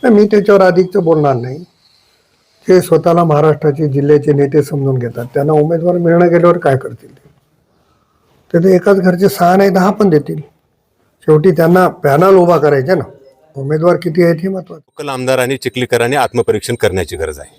मी त्याच्यावर अधिकचं बोलणार नाही. ते स्वतःला महाराष्ट्राचे जिल्ह्याचे नेते समजून घेतात. त्यांना उमेदवार मिळणं गेल्यावर काय करतील ते एकाच घरचे 6 नाही 10 पण देतील. शेवटी त्यांना पॅनल उभा करायचा ना, उमेदवार किती आहेत हे महत्वाचं. लोकल आमदारांनी चिखलीकरांनी आत्मपरीक्षण करण्याची गरज आहे.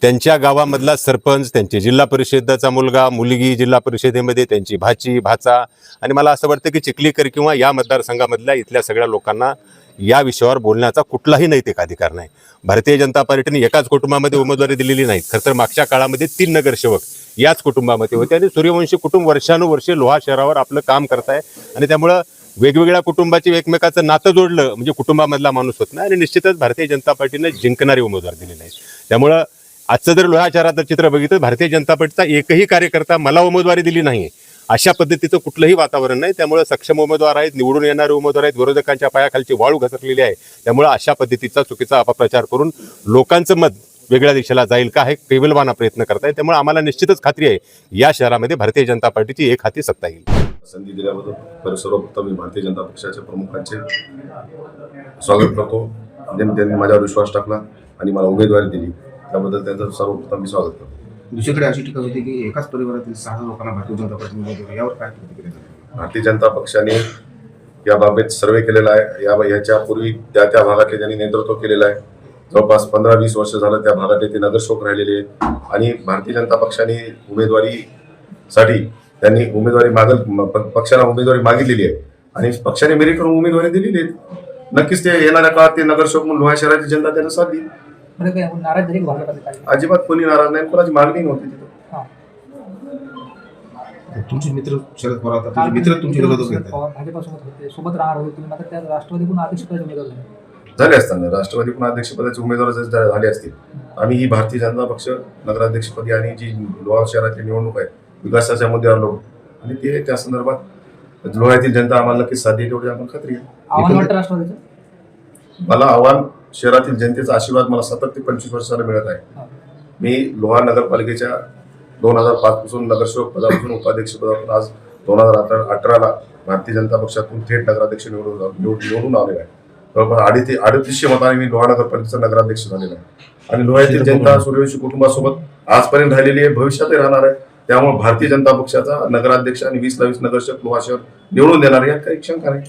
त्यांच्या गावामधला सरपंच, त्यांचे जिल्हा परिषदेचा मुलगा मुलगी, जिल्हा परिषदेमध्ये त्यांची भाची भाचा, आणि मला असं वाटतं की चिखलीकर किंवा या मतदारसंघामधल्या इथल्या सगळ्या लोकांना या विषयावर बोलण्याचा कुठलाही नैतिक अधिकार नाही. भारतीय जनता पार्टीने एकाच कुटुंबामध्ये उमेदवारी दिलेली नाही. खरं तर मागच्या काळामध्ये 3 नगरसेवक याच कुटुंबामध्ये होते आणि सूर्यवंशी कुटुंब वर्षानुवर्षे लोहा शहरावर आपलं काम करत आहे. आणि त्यामुळं वेगवेगळ्या कुटुंबाची एकमेकाचं नातं जोडलं म्हणजे कुटुंबामधला माणूस होत नाही. आणि निश्चितच भारतीय जनता पार्टीने जिंकणारे उमेदवार दिलेले आहेत. त्यामुळं आजचं जर लोहा शहराचं चित्र बघितलं, भारतीय जनता पार्टीचा एकही कार्यकर्ता मला उमेदवारी दिली नाही अशा पद्धतीचं कुठलंही वातावरण नाही. त्यामुळे सक्षम उमेदवार आहेत, निवडून येणारे उमेदवार आहेत, विरोधकांच्या पायाखालची वाळू घसरलेली आहे. त्यामुळे अशा पद्धतीचा चुकीचा अपप्रचार करून लोकांचं मत वेगळ्या दिशेला जाईल का हे केविलवाना प्रयत्न करतायत. त्यामुळे आम्हाला निश्चितच खात्री आहे या शहरामध्ये भारतीय जनता पार्टीची एक हाती सत्ता येईल. संधी दिल्याबद्दल सर्वप्रथम मी भारतीय जनता पक्षाच्या प्रमुखांचे स्वागत करतो. त्यांनी माझ्यावर विश्वास टाकला आणि मला उमेदवारी दिली, त्याबद्दल त्यांचं सर्वप्रथम मी स्वागत करतो. दुसरीकडे अशी टीका होती की एकाच परिवारातील 6 लोकांना भारतीय जनता पार्टीने उमेदवारी, यावर काय प्रतिक्रिया आहे? भारतीय जनता पक्षाने याबाबत सर्वे केलेला आहे. याच्यापूर्वी त्या भागातले त्यांनी नेतृत्व केलेलं आहे. जवळपास 15-20 वर्ष झालं त्या भागातले ते नगरसेवक राहिलेले आहेत. आणि भारतीय जनता पक्षाने उमेदवारीसाठी त्यांनी पक्षाला उमेदवारी मागितलेली आहे आणि पक्षाने मेरिट करून उमेदवारी दिलेली आहे. नक्कीच ते येणाऱ्या काळात ते नगरसेवक म्हणून लोहा शहराची जनता त्यांना साथ देईल. अजिबात कोणी नाराज नाही, कोणाची मागणी नव्हती तिथं. तुमचे मित्र शरद पवार होता, तुमचे मित्र तुमचे विरोधक आहेत. भाजपासोबत होते, सोबत राहणार होते तुम्ही, मात्र त्या राष्ट्रवादीकडून अध्यक्षपदाचे उमेदवार झाले असताना राष्ट्रवादीकडून अध्यक्षपदाचे उमेदवार झाले असतील. आम्ही ही भारतीय जनता पक्ष नगराध्यक्षपदी आणि जी लोहा शहराची निवडणूक आहे विकासाच्या मुद्द्यावर लढू आणि ते त्या संदर्भात लोह्यातील जनता आम्हाला नक्कीच साथ देईल एवढी आम्हाला खात्री आहे. आव्हान वाटतं राष्ट्रवादीचं. मला आव्हान शहरातील जनतेचा आशीर्वाद मला 27 ते 25 वर्षाला मिळत आहे. मी लोहा नगरपालिकेच्या 2005 पासून नगरसेवक पदापासून उपाध्यक्ष पदापासून आज 2018ला भारतीय जनता पक्षातून थेट नगराध्यक्ष निवडून आलेला आहे. जवळपास 3800 मतांनी मी लोहा नगरपालिकेचा नगराध्यक्ष झालेला आहे आणि लोह्यातील जनता सूर्यवंशी कुटुंबासोबत आजपर्यंत राहिलेली आहे, भविष्यातही राहणार आहे. त्यामुळे भारतीय जनता पक्षाचा नगराध्यक्ष आणि 20 ला 20 नगरसेवक लोहा शहर निवडून देणार यात काही शंका नाही.